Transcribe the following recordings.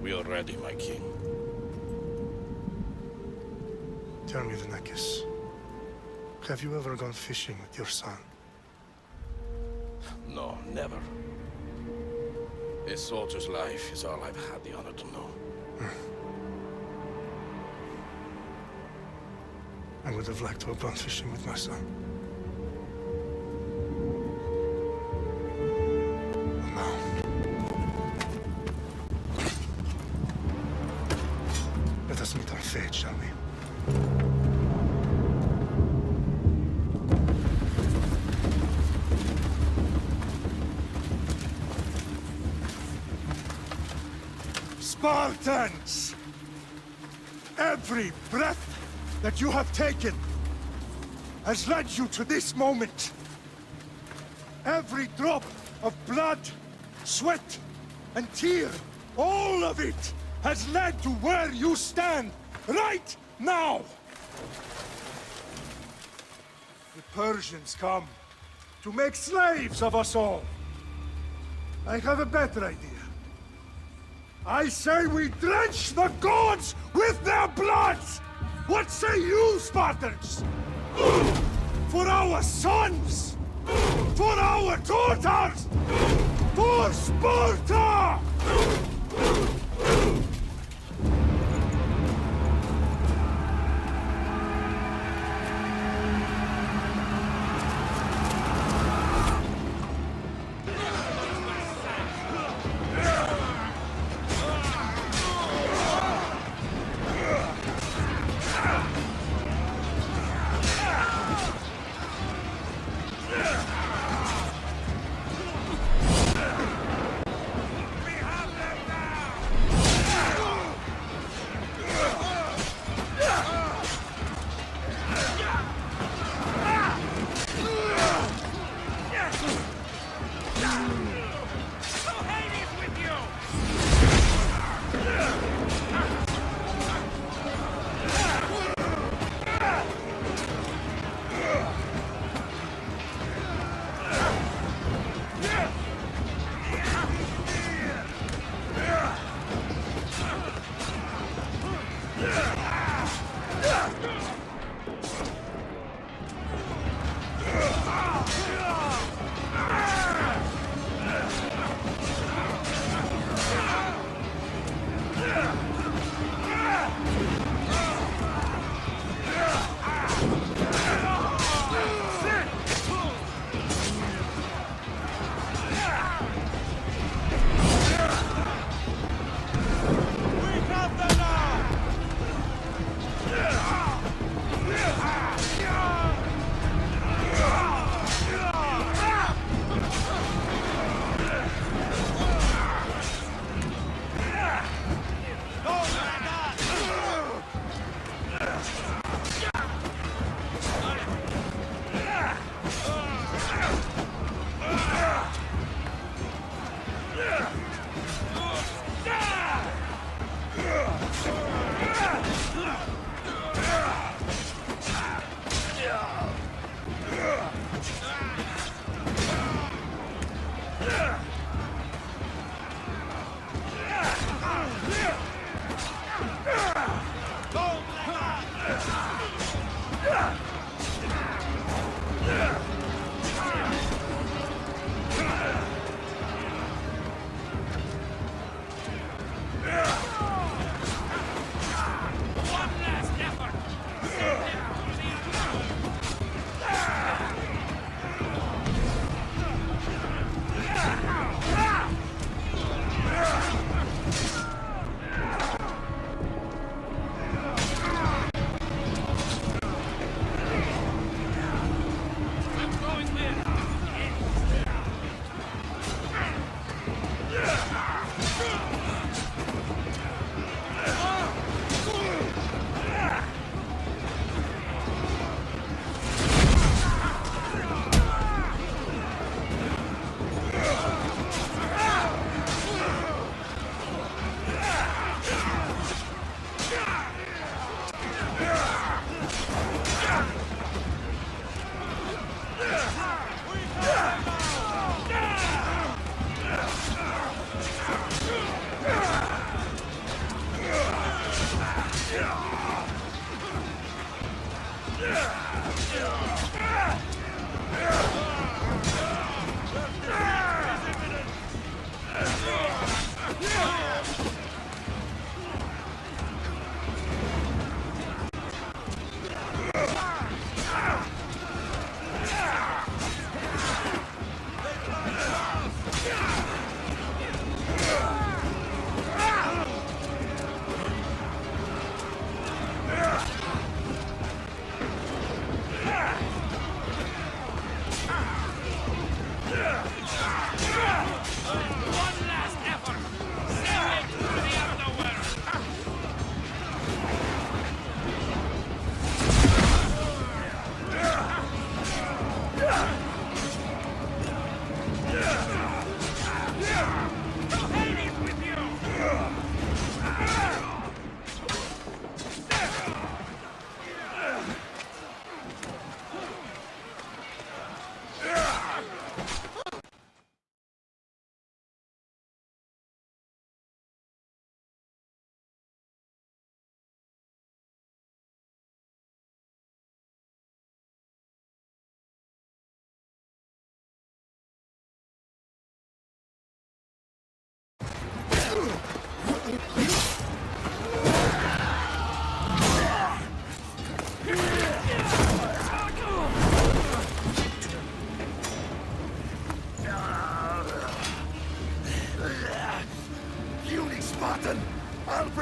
We are ready, my king. Tell me, the Nekis. Have you ever gone fishing with your son? No, never. A soldier's life is all I've had the honor to know. I would have liked to have gone fishing with my son. But now... let us meet our fate, shall we? Spartans! Every breath that you have taken has led you to this moment. Every drop of blood, sweat, and tear, all of it has led to where you stand right now. The Persians come to make slaves of us all. I have a better idea. I say we drench the gods with their blood! What say you, Spartans? For our sons! For our daughters! For Sparta!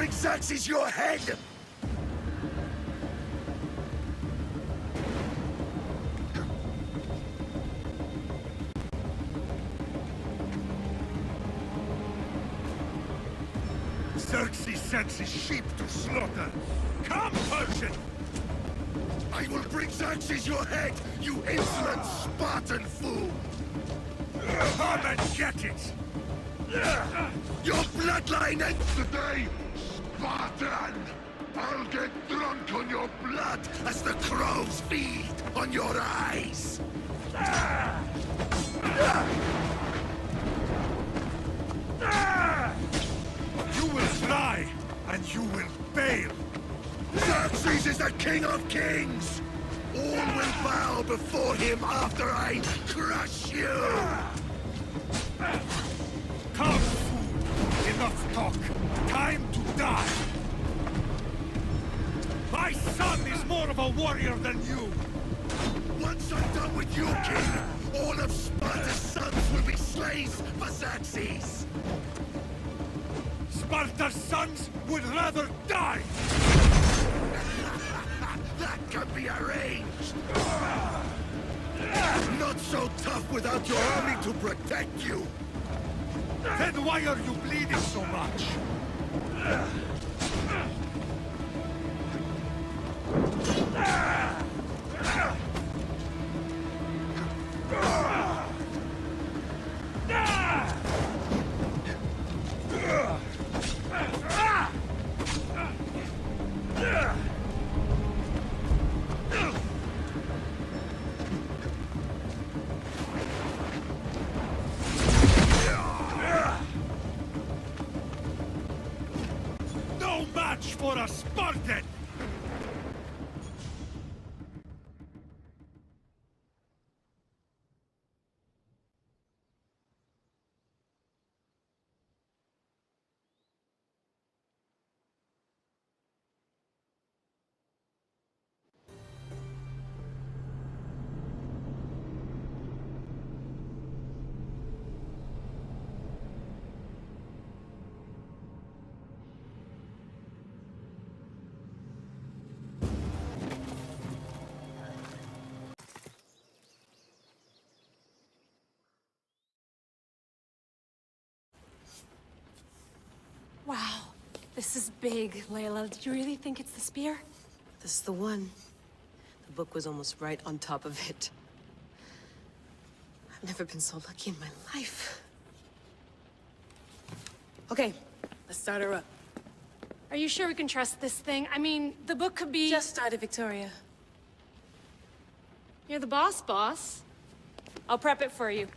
bring Xerxes your head! Xerxes sends his sheep to slaughter. Come, Persian! I will bring Xerxes your head, you insolent Spartan fool! Come and get it! Your bloodline ends today, Spartan! I'll get drunk on your blood as the crows feed on your eyes! You will try, and you will fail! Xerxes is the king of kings! All will bow before him after I crush you! Come, fool! Enough talk! Time to die! My son is more of a warrior than you! Once I'm done with you, king, all of Sparta's sons will be slaves for Xerxes! Sparta's sons would rather die! That can be arranged! Not so tough without your army to protect you! Then why are you bleeding so much? No match for a Spartan! Wow, this is big, Layla. Did you really think it's the spear? This is the one. The book was almost right on top of it. I've never been so lucky in my life. Okay, let's start her up. Are you sure we can trust this thing? I mean, the book could be... Just started, Victoria. You're the boss. I'll prep it for you.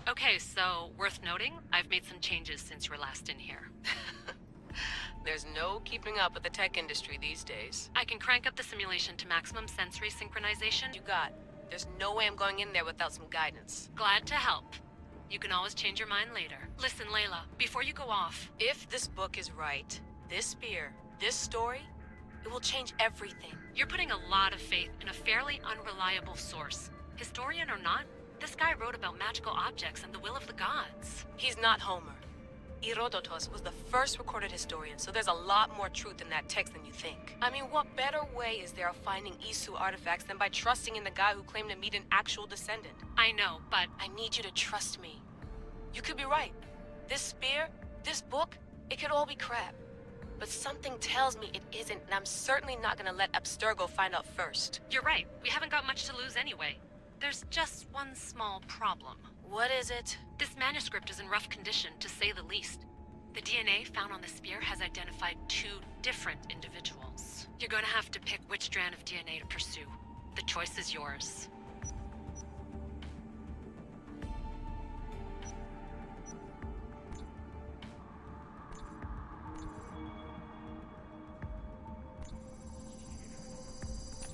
Okay, so worth noting, I've made some changes since you were last in here. There's no keeping up with the tech industry these days. I can crank up the simulation to maximum sensory synchronization. You got. There's no way I'm going in there without some guidance. Glad to help. You can always change your mind later. Listen, Layla, before you go off... If this book is right, this spear, this story, it will change everything. You're putting a lot of faith in a fairly unreliable source. Historian or not, this guy wrote about magical objects and the will of the gods. He's not Homer. Herodotus was the first recorded historian, so there's a lot more truth in that text than you think. I mean, what better way is there of finding Isu artifacts than by trusting in the guy who claimed to meet an actual descendant? I know, but... I need you to trust me. You could be right. This spear, this book, it could all be crap. But something tells me it isn't, and I'm certainly not gonna let Abstergo find out first. You're right. We haven't got much to lose anyway. There's just one small problem. What is it? This manuscript is in rough condition, to say the least. The DNA found on the spear has identified 2 different individuals. You're gonna have to pick which strand of DNA to pursue. The choice is yours.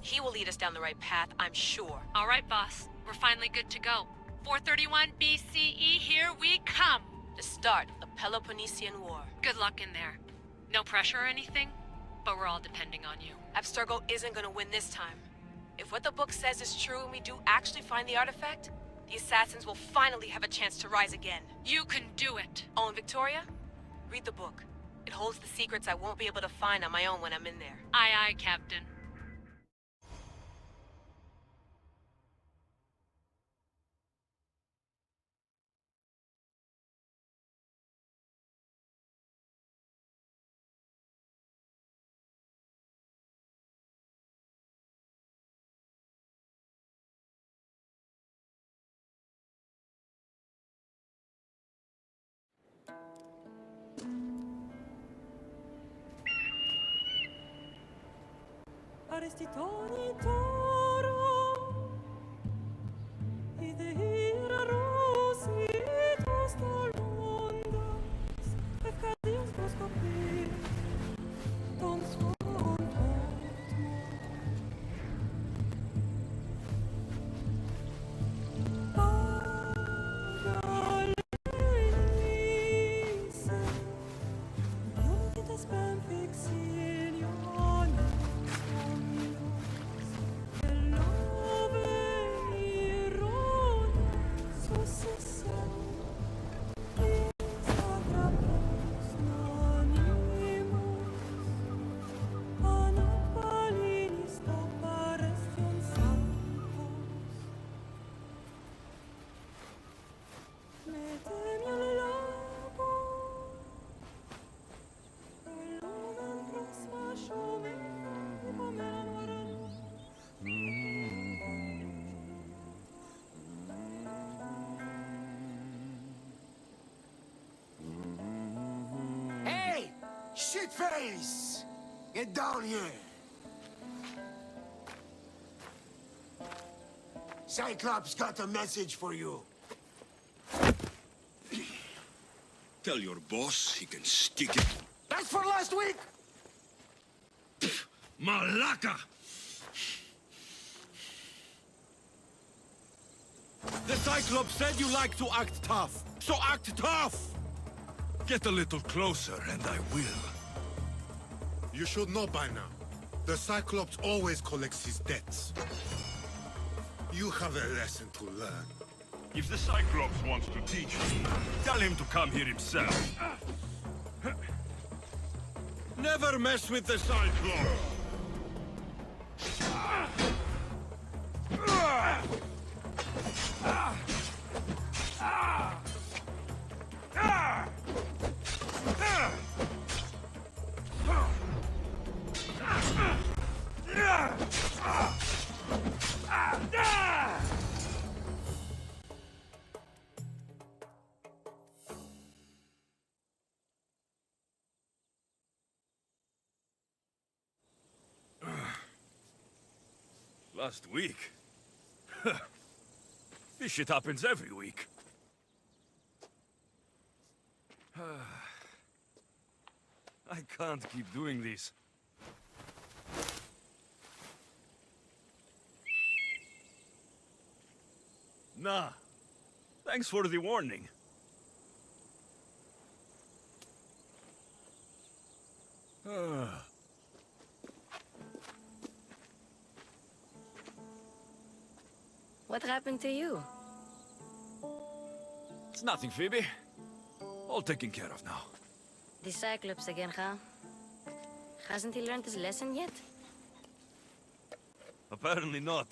He will lead us down the right path, I'm sure. All right, boss. We're finally good to go. 431 BCE, here we come! The start of the Peloponnesian War. Good luck in there. No pressure or anything, but we're all depending on you. Abstergo isn't gonna win this time. If what the book says is true and we do actually find the artifact, the assassins will finally have a chance to rise again. You can do it. Oh, and Victoria? Read the book. It holds the secrets I won't be able to find on my own when I'm in there. Aye, aye, Captain. Arrestitori toro, I de hira rositos tolondas, efkadios boskopi, tom svont Pagalese, Montitas ben fixilione. Hey! Shitface! Get down here! Cyclops got a message for you. Tell your boss he can stick it. That's for last week! Malaka! The Cyclops said you like to act tough, so act tough! Get a little closer and I will. You should know by now. The Cyclops always collects his debts. You have a lesson to learn. If the Cyclops wants to teach me, tell him to come here himself. Never mess with the Cyclops! Last week? This shit happens every week. I can't keep doing this. Nah. Thanks for the warning. What happened to you? It's nothing, Phoebe. All taken care of now. The Cyclops again, huh? Hasn't he learned his lesson yet? Apparently not.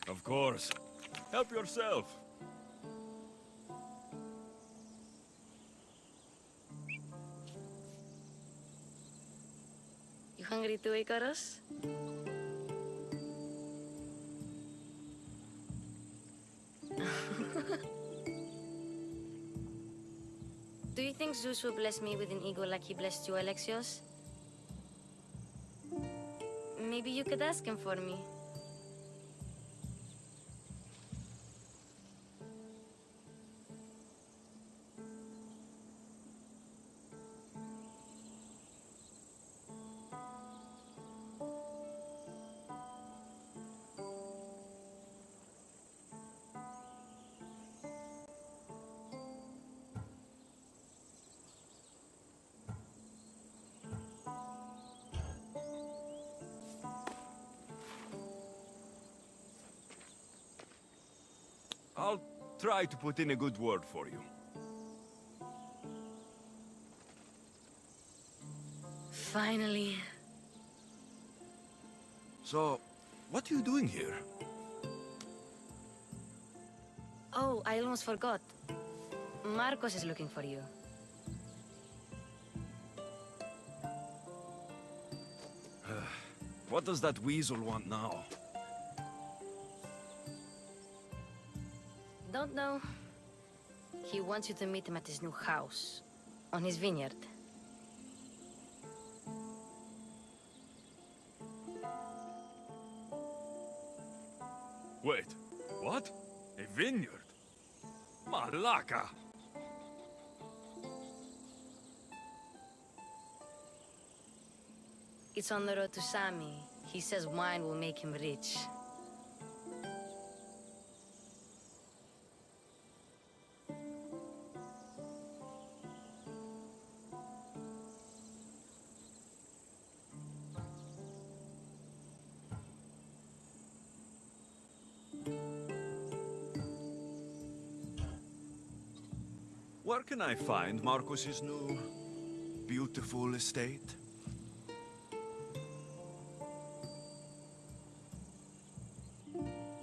Of course. Help yourself. You hungry too, Icarus? Do you think Zeus will bless me with an ego like he blessed you, Alexios? Maybe you could ask him for me. I'll try to put in a good word for you. Finally. So, what are you doing here? Oh, I almost forgot. Marcos is looking for you. What does that weasel want now? Don't know. He wants you to meet him at his new house. On his vineyard. Wait, what? A vineyard? Malaka! It's on the road to Sami. He says wine will make him rich. Where can I find Marcos's new, beautiful estate?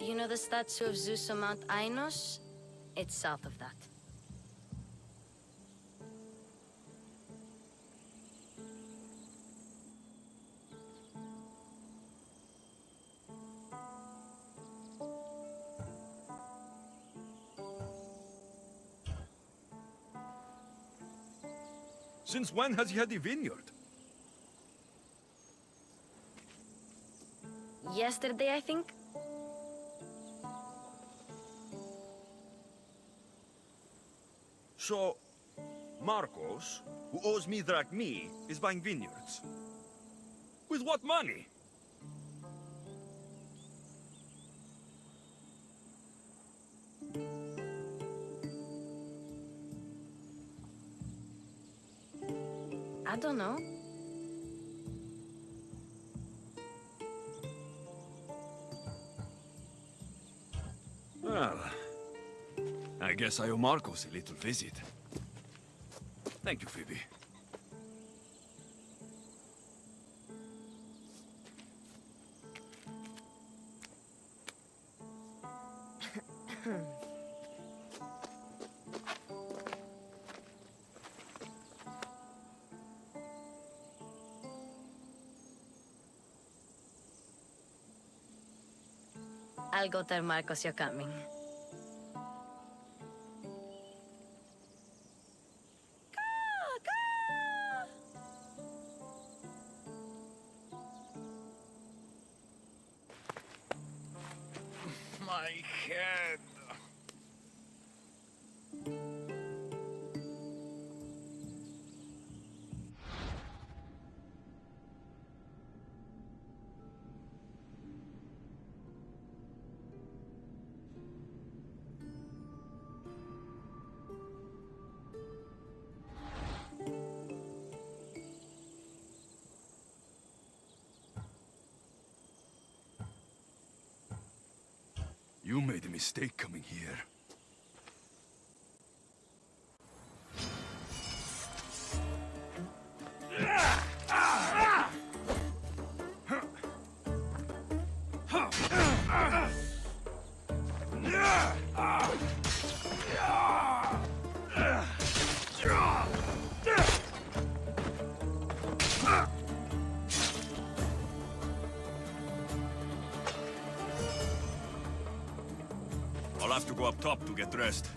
You know the statue of Zeus on Mount Ainos? It's south of that. Since when has he had a vineyard? Yesterday, I think? So, Marcos, who owes me drachmi, is buying vineyards. With what money? I don't know. Well, I guess I owe Marcos a little visit. Thank you, Phoebe. I'll go tell Marcos you're coming. My head. You made a mistake coming here. I'll have to go up top to get dressed.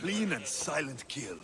clean and silent kill.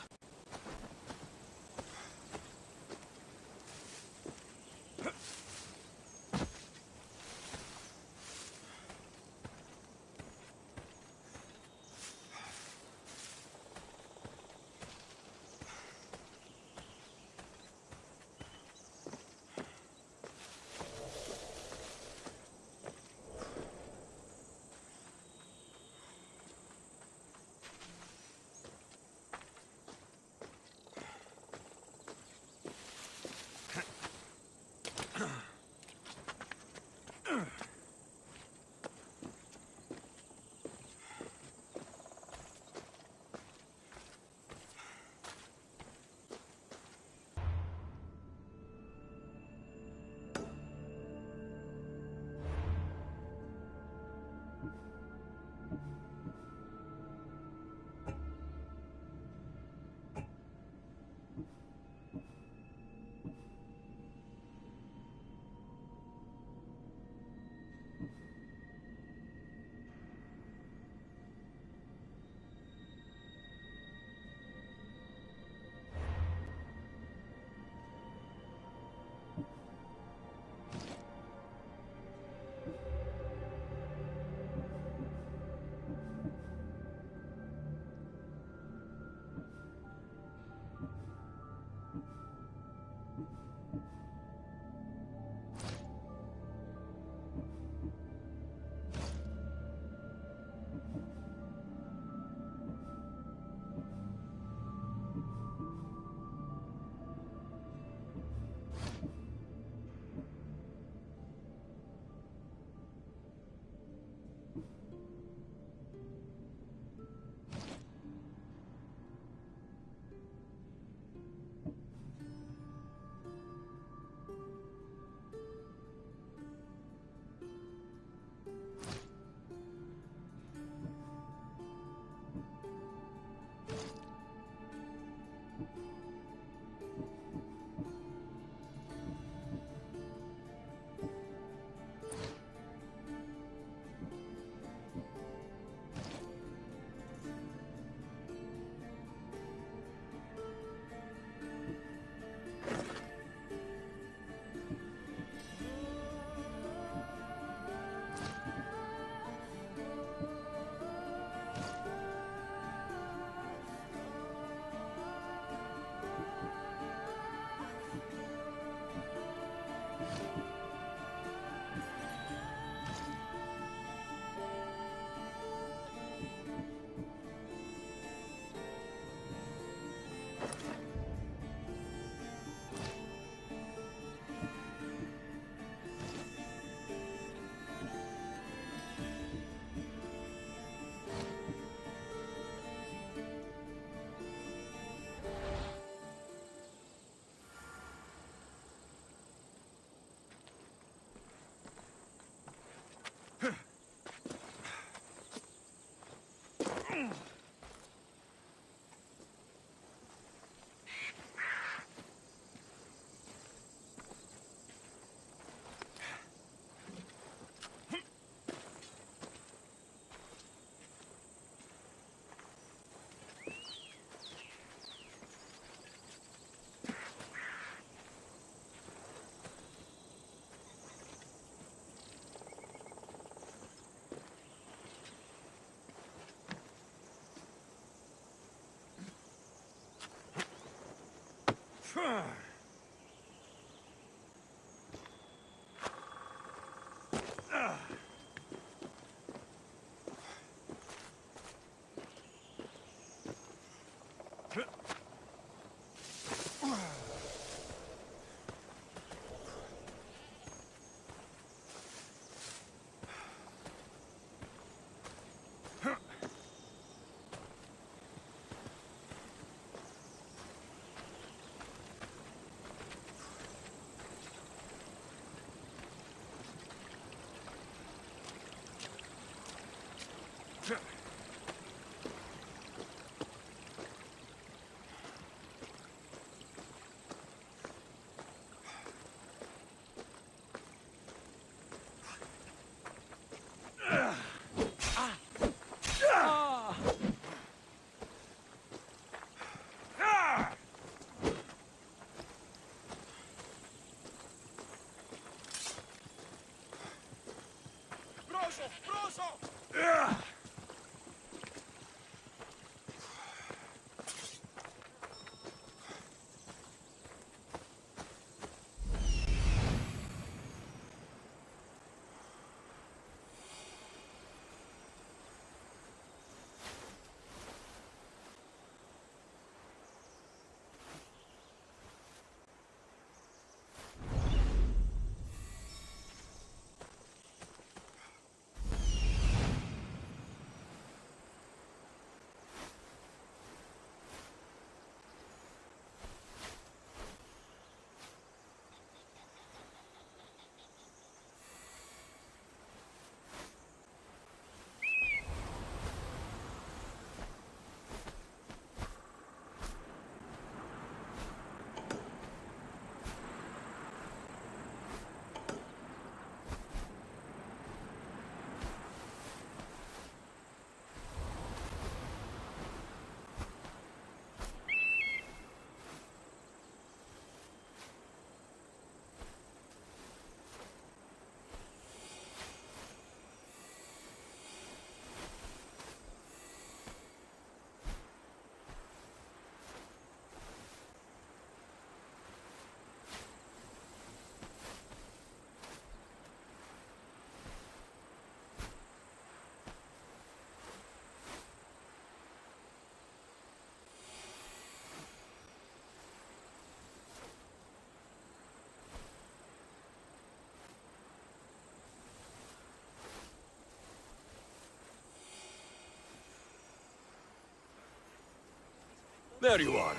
There you are.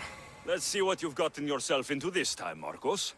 Let's see what you've gotten yourself into this time, Marcos.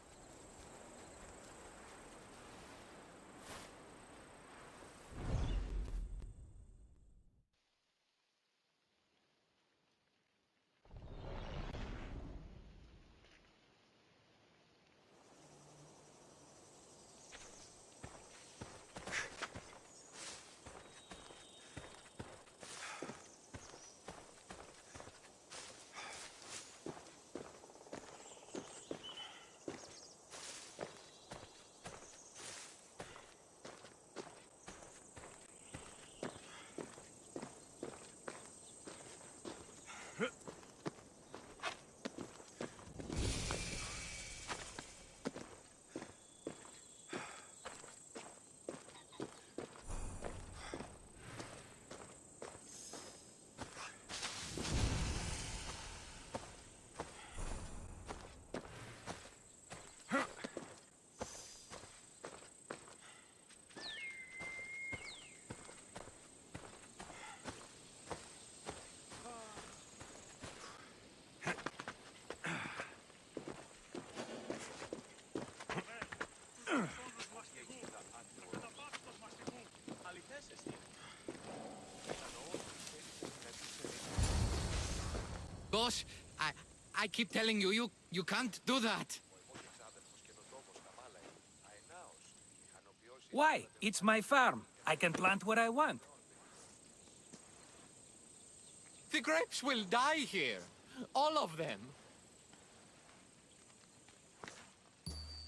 Boss, I keep telling you, you can't do that. Why? It's my farm. I can plant what I want. The grapes will die here. All of them.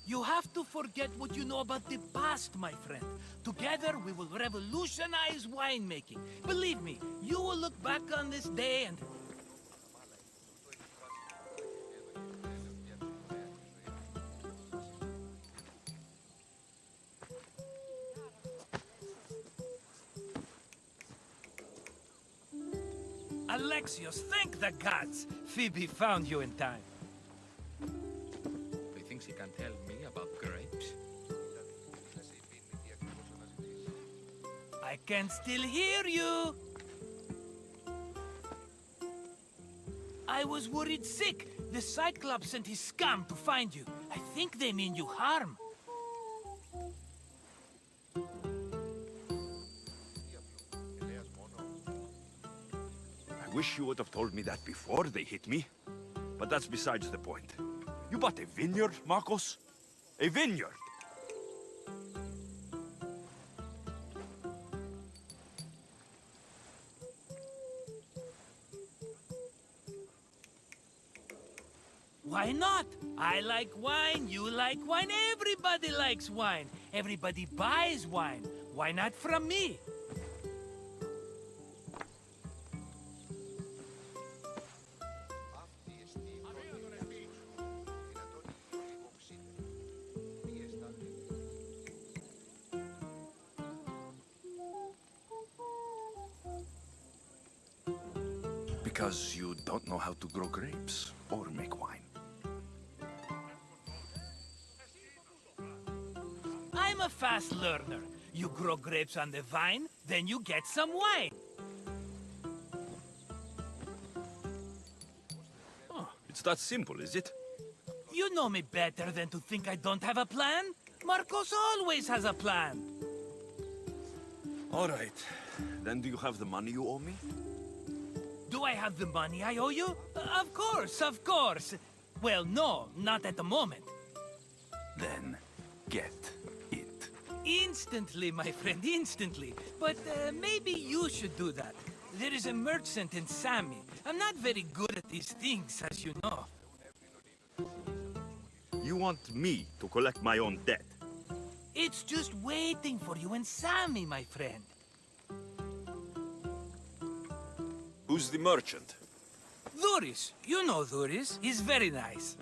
You have to forget what you know about the past, my friend. Together, we will revolutionize winemaking. Believe me, you will look back on this day and... Alexios, thank the gods! Phoebe found you in time. He thinks he can tell me about grapes? I can still hear you! I was worried sick. The Cyclops sent his scum to find you. I think they mean you harm. I wish you would have told me that before they hit me. But that's besides the point. You bought a vineyard, Marcos? A vineyard! Why not? I like wine, you like wine, everybody likes wine. everybody buys wine. Why not from me? Because you don't know how to grow grapes or make wine. I'm a fast learner. You grow grapes on the vine, then you get some wine. Oh, it's that simple, is it? You know me better than to think I don't have a plan. Marcos always has a plan. All right. Then do you have the money you owe me? Do I have the money I owe you? Of course, of course. Well, no, not at the moment. Then get it. Instantly, my friend, instantly. But maybe you should do that. There is a merchant in Sami. I'm not very good at these things, as you know. You want me to collect my own debt? It's just waiting for you in Sami, my friend. Who's the merchant? Dhuris. You know Dhuris. He's very nice.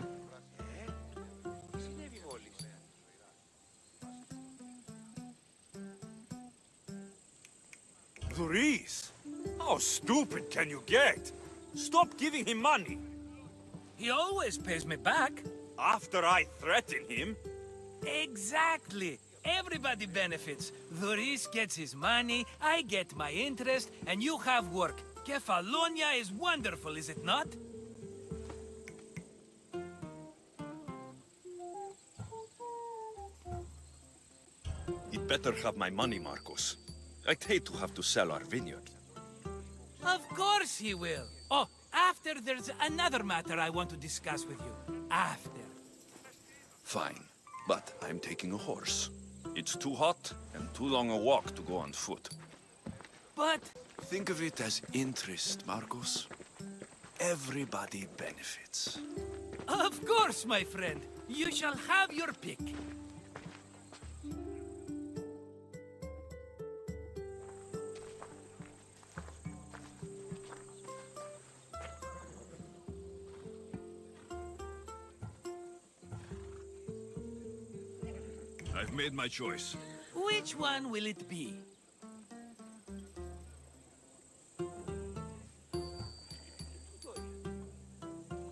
Dhuris? How stupid can you get? Stop giving him money. He always pays me back. After I threaten him? Exactly. Everybody benefits. Dhuris gets his money, I get my interest, and you have work. Kefalonia is wonderful, is it not? He'd better have my money, Marcos. I'd hate to have to sell our vineyard. Of course he will. Oh, after there's another matter I want to discuss with you. After. Fine, but I'm taking a horse. It's too hot and too long a walk to go on foot. But... Think of it as interest, Marcos. Everybody benefits. Of course, my friend. You shall have your pick. I've made my choice. Which one will it be?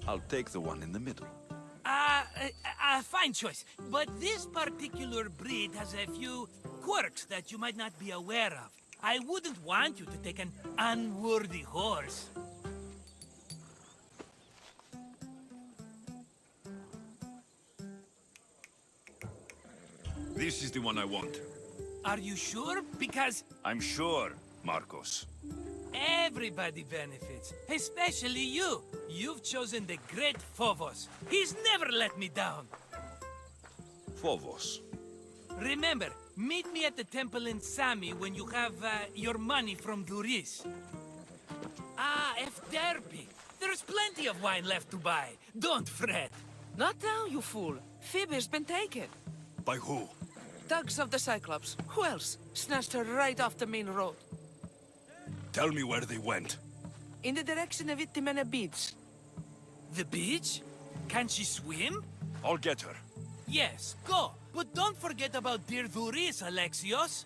I'll take the one in the middle. Fine choice. But this particular breed has a few quirks that you might not be aware of. I wouldn't want you to take an unworthy horse. This is the one I want. Are you sure? Because... I'm sure, Marcos. Everybody benefits, especially you. You've chosen the great Phobos. He's never let me down. Phobos. Remember, meet me at the temple in Sami when you have your money from Dhuris. Ah, Efterpi. There's plenty of wine left to buy. Don't fret. Not now, you fool. Phoebe's been taken. By who? Thugs of the Cyclops. Who else? Snatched her right off the main road. Tell me where they went. In the direction of Itimena Beach. The beach? Can she swim? I'll get her. Yes, go. But don't forget about dear Dhuris, Alexios.